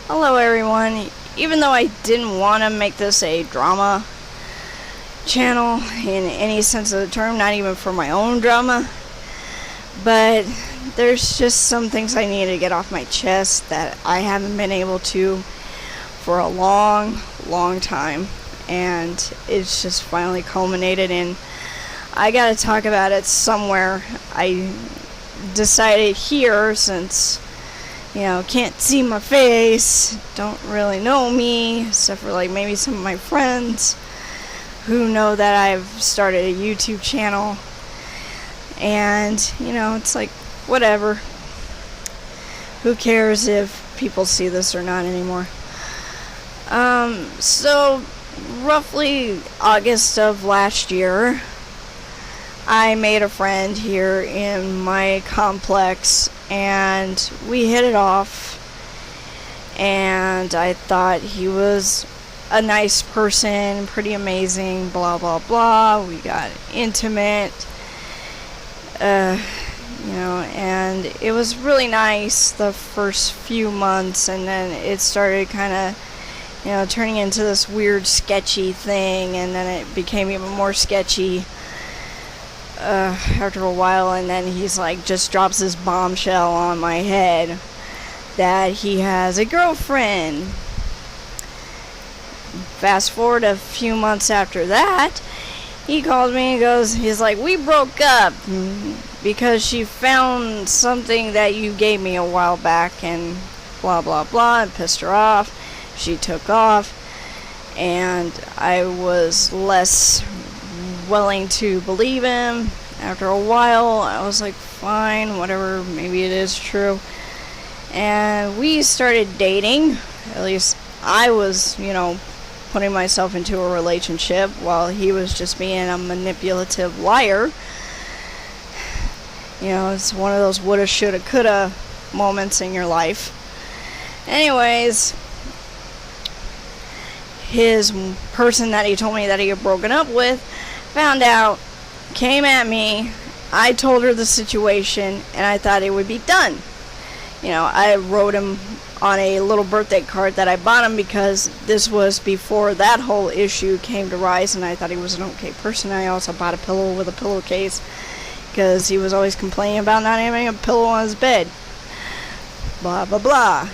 Hello everyone. Even though I didn't want to make this a drama channel in any sense of the term, not even for my own drama, but there's just some things I need to get off my chest that I haven't been able to for a long time, and it's just finally culminated in I gotta talk about it somewhere. I decided here, since can't see my face, don't really know me, except for like maybe some of my friends who know that I've started a YouTube channel. And, it's like, whatever. Who cares if people see this or not anymore? So, roughly August of last year, I made a friend here in my complex, and we hit it off, and I thought he was a nice person, pretty amazing, blah blah blah. We got intimate, and it was really nice the first few months, and then it started kind of turning into this weird sketchy thing, and then it became even more sketchy after a while, and then he's like just drops this bombshell on my head that he has a girlfriend. Fast forward a few months after that, he called me and he's like, we broke up because she found something that you gave me a while back, and blah blah blah, and pissed her off. She took off, and I was less willing to believe him. After a while, I was like, fine, whatever, maybe it is true. And we started dating. At least I was, putting myself into a relationship, while he was just being a manipulative liar. It's one of those woulda, shoulda, coulda moments in your life. Anyways, his person that he told me that he had broken up with found out, came at me. I told her the situation, and I thought it would be done. I wrote him on a little birthday card that I bought him, because this was before that whole issue came to rise, and I thought he was an okay person. I also bought a pillow with a pillowcase, because he was always complaining about not having a pillow on his bed. Blah blah blah,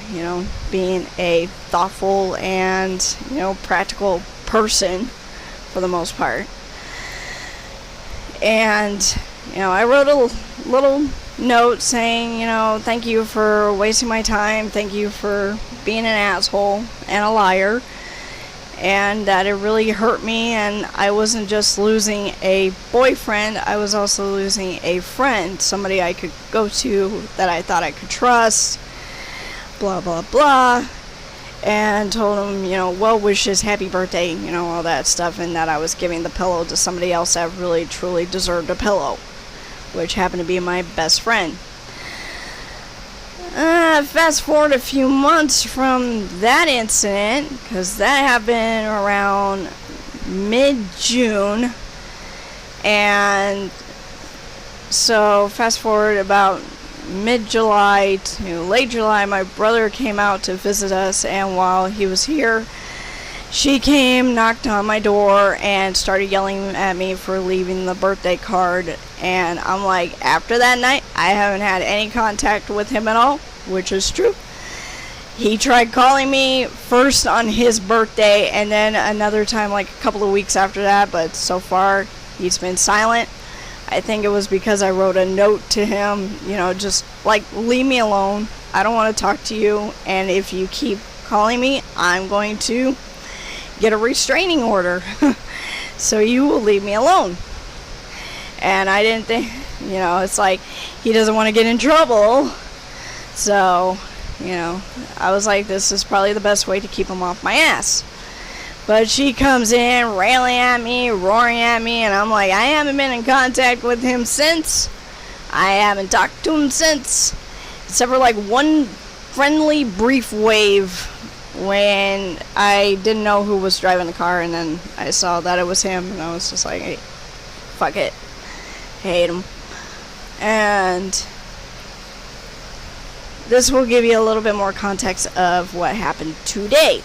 being a thoughtful and practical person for the most part. And I wrote a little note saying, thank you for wasting my time, thank you for being an asshole and a liar, and that it really hurt me, and I wasn't just losing a boyfriend, I was also losing a friend, somebody I could go to that I thought I could trust, blah blah blah. And told him, well wishes, happy birthday, all that stuff, and that I was giving the pillow to somebody else that really truly deserved a pillow, which happened to be my best friend. Fast forward a few months from that incident, because that happened around mid-June, and so fast forward about mid-July to late July, my brother came out to visit us, and while he was here, she came, knocked on my door, and started yelling at me for leaving the birthday card. And I'm like, after that night, I haven't had any contact with him at all, which is true. He tried calling me first on his birthday, and then another time like a couple of weeks after that, but so far he's been silent. I think it was because I wrote a note to him, just like, leave me alone. I don't want to talk to you, and if you keep calling me, I'm going to get a restraining order. So you will leave me alone. And I didn't think, it's like, he doesn't want to get in trouble. So, I was like, this is probably the best way to keep him off my ass. But she comes in, railing at me, roaring at me, and I'm like, I haven't been in contact with him since. I haven't talked to him since. Except for like one friendly brief wave when I didn't know who was driving the car, and then I saw that it was him, and I was just like, hey, fuck it. Hate him. And this will give you a little bit more context of what happened today.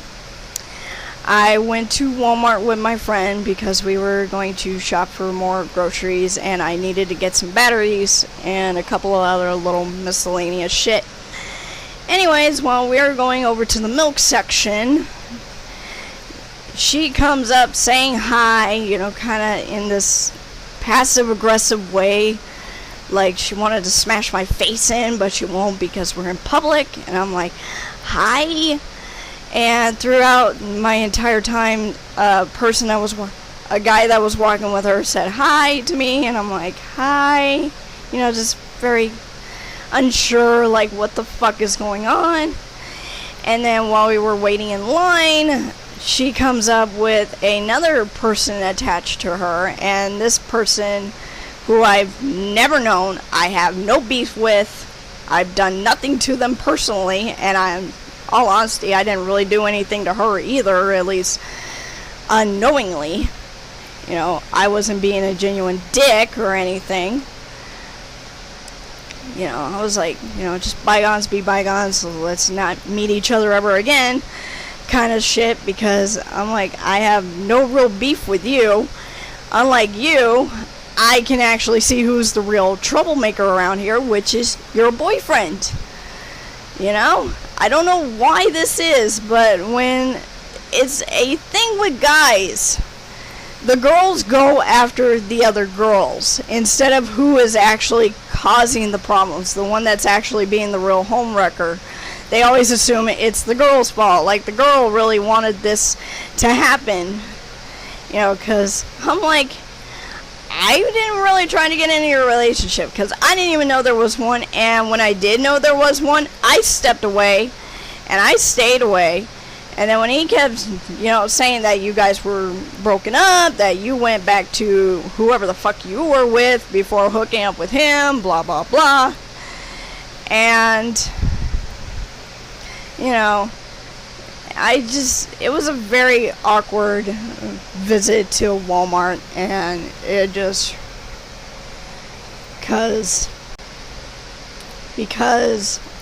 I went to Walmart with my friend because we were going to shop for more groceries, and I needed to get some batteries and a couple of other little miscellaneous shit. Anyways, while we were going over to the milk section, she comes up saying hi, you know, kind of in this passive-aggressive way, like she wanted to smash my face in, but she won't because we're in public. And I'm like, hi. And throughout my entire time, a guy that was walking with her said hi to me, and I'm like, hi, you know, just very unsure, like, what the fuck is going on. And then while we were waiting in line, she comes up with another person attached to her, and this person, who I've never known, I have no beef with, I've done nothing to them personally, and all honesty, I didn't really do anything to her either, at least unknowingly. You know, I wasn't being a genuine dick or anything. You know, I was like, you know, just bygones be bygones, so let's not meet each other ever again, kind of shit, because I'm like, I have no real beef with you. Unlike you, I can actually see who's the real troublemaker around here, which is your boyfriend. You know? I don't know why this is, but when it's a thing with guys, the girls go after the other girls instead of who is actually causing the problems, the one that's actually being the real homewrecker. They always assume it's the girl's fault, like the girl really wanted this to happen, you know, because I'm like, I didn't really try to get into your relationship because I didn't even know there was one, and when I did know there was one, I stepped away and I stayed away. And then when he kept, you know, saying that you guys were broken up, that you went back to whoever the fuck you were with before hooking up with him, blah blah blah, and you know, it was a very awkward visit to Walmart, and it just, because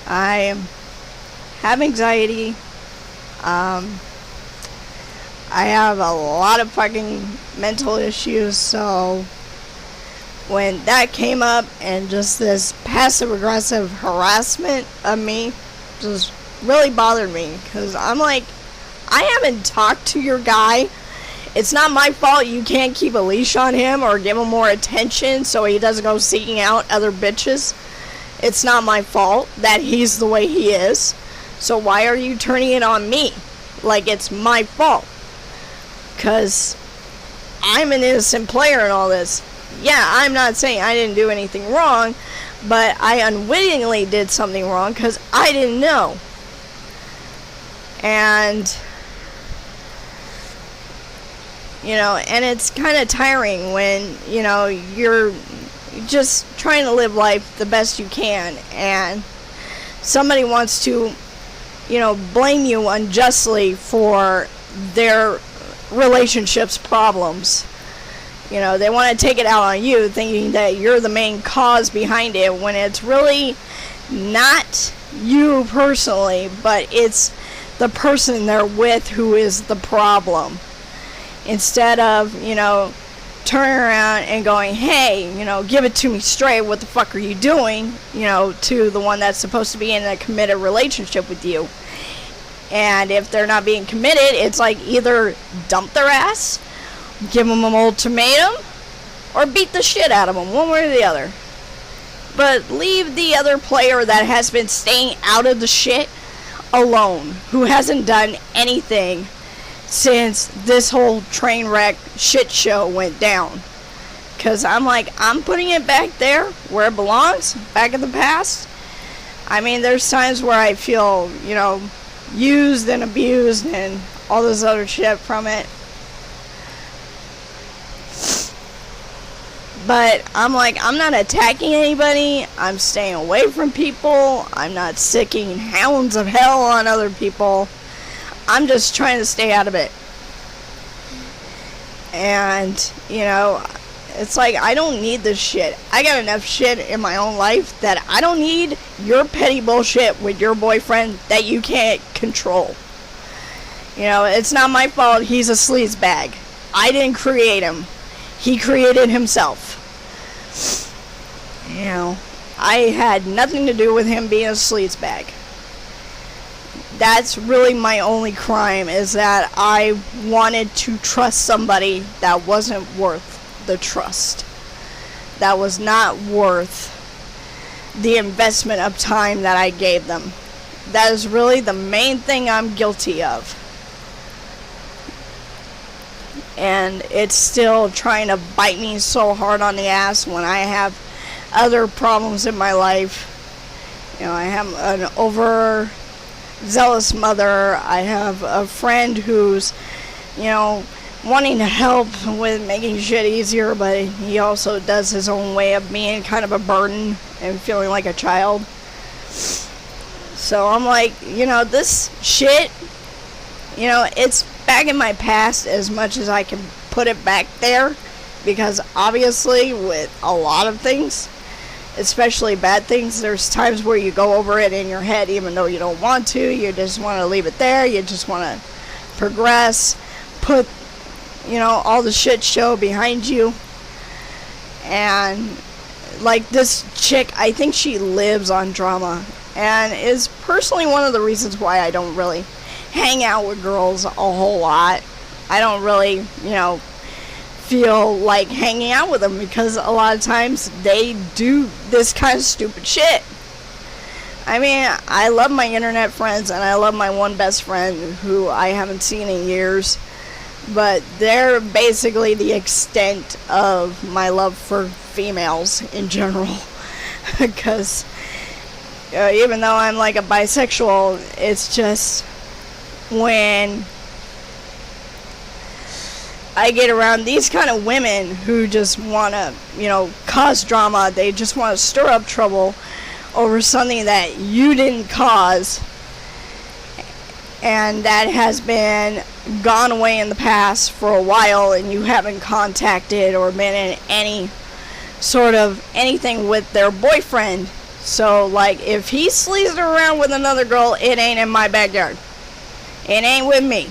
I have anxiety, I have a lot of fucking mental issues, so when that came up and just this passive-aggressive harassment of me just really bothered me, because I'm like, I haven't talked to your guy. It's not my fault you can't keep a leash on him or give him more attention so he doesn't go seeking out other bitches. It's not my fault that he's the way he is. So why are you turning it on me like it's my fault? Because I'm an innocent player in all this. Yeah, I'm not saying I didn't do anything wrong, but I unwittingly did something wrong because I didn't know. And, you know, and it's kind of tiring when, you know, you're just trying to live life the best you can, and somebody wants to, you know, blame you unjustly for their relationship's problems. You know, they want to take it out on you, thinking that you're the main cause behind it, when it's really not you personally, but it's the person they're with who is the problem. Instead of, you know, turning around and going, hey, you know, give it to me straight, what the fuck are you doing, you know, to the one that's supposed to be in a committed relationship with you. And if they're not being committed, it's like either dump their ass, give them an ultimatum, or beat the shit out of them, one way or the other. But leave the other player that has been staying out of the shit alone, who hasn't done anything since this whole train wreck shit show went down. Because I'm like, I'm putting it back there where it belongs, back in the past. I mean, there's times where I feel, you know, used and abused and all this other shit from it. But I'm like, I'm not attacking anybody. I'm staying away from people. I'm not sicking hounds of hell on other people. I'm just trying to stay out of it. And, you know, It's like, I don't need this shit. I got enough shit in my own life that I don't need your petty bullshit with your boyfriend that you can't control. You know, it's not my fault he's a sleazebag. I didn't create him. He created himself. You know, I had nothing to do with him being a sleazebag. That's really my only crime, is that I wanted to trust somebody that wasn't worth the trust. That was not worth the investment of time that I gave them. That is really the main thing I'm guilty of. And it's still trying to bite me so hard on the ass when I have other problems in my life. You know, I have an overzealous mother. I have a friend who's, you know, wanting to help with making shit easier, but he also does his own way of being kind of a burden and feeling like a child. So I'm like, you know, this shit, you know, it's back in my past as much as I can put it back there, because obviously with a lot of things, especially bad things, there's times where you go over it in your head even though you don't want to. You just want to leave it there. You just want to progress, put, you know, all the shit show behind you. And like this chick, I think she lives on drama, and is personally one of the reasons why I don't really hang out with girls a whole lot. I don't really, you know, feel like hanging out with them, because a lot of times they do this kind of stupid shit. I mean, I love my internet friends, and I love my one best friend who I haven't seen in years, but they're basically the extent of my love for females in general. Because even though I'm like a bisexual, it's just when I get around these kind of women who just want to, you know, cause drama. They just want to stir up trouble over something that you didn't cause, and that has been gone away in the past for a while, and you haven't contacted or been in any sort of anything with their boyfriend. So, like, if he sleazed around with another girl, it ain't in my backyard. It ain't with me.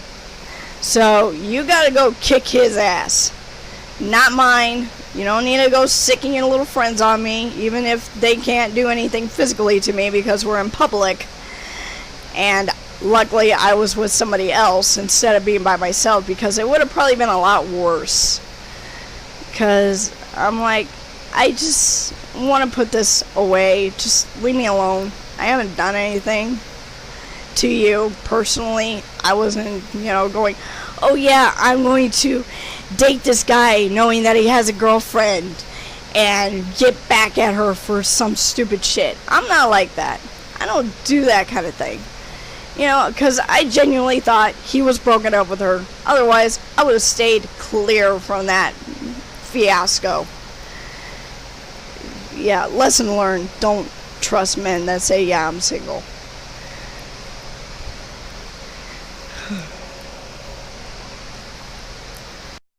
So, you gotta go kick his ass. Not mine. You don't need to go sicking your little friends on me, even if they can't do anything physically to me because we're in public. And luckily, I was with somebody else instead of being by myself, because it would have probably been a lot worse. Because I'm like, I just want to put this away. Just leave me alone. I haven't done anything to you personally. I wasn't, you know, going, oh yeah, I'm going to date this guy knowing that he has a girlfriend and get back at her for some stupid shit. I'm not like that. I don't do that kind of thing. You know, because I genuinely thought he was broken up with her. Otherwise, I would have stayed clear from that fiasco. Yeah, lesson learned. Don't trust men that say, yeah, I'm single.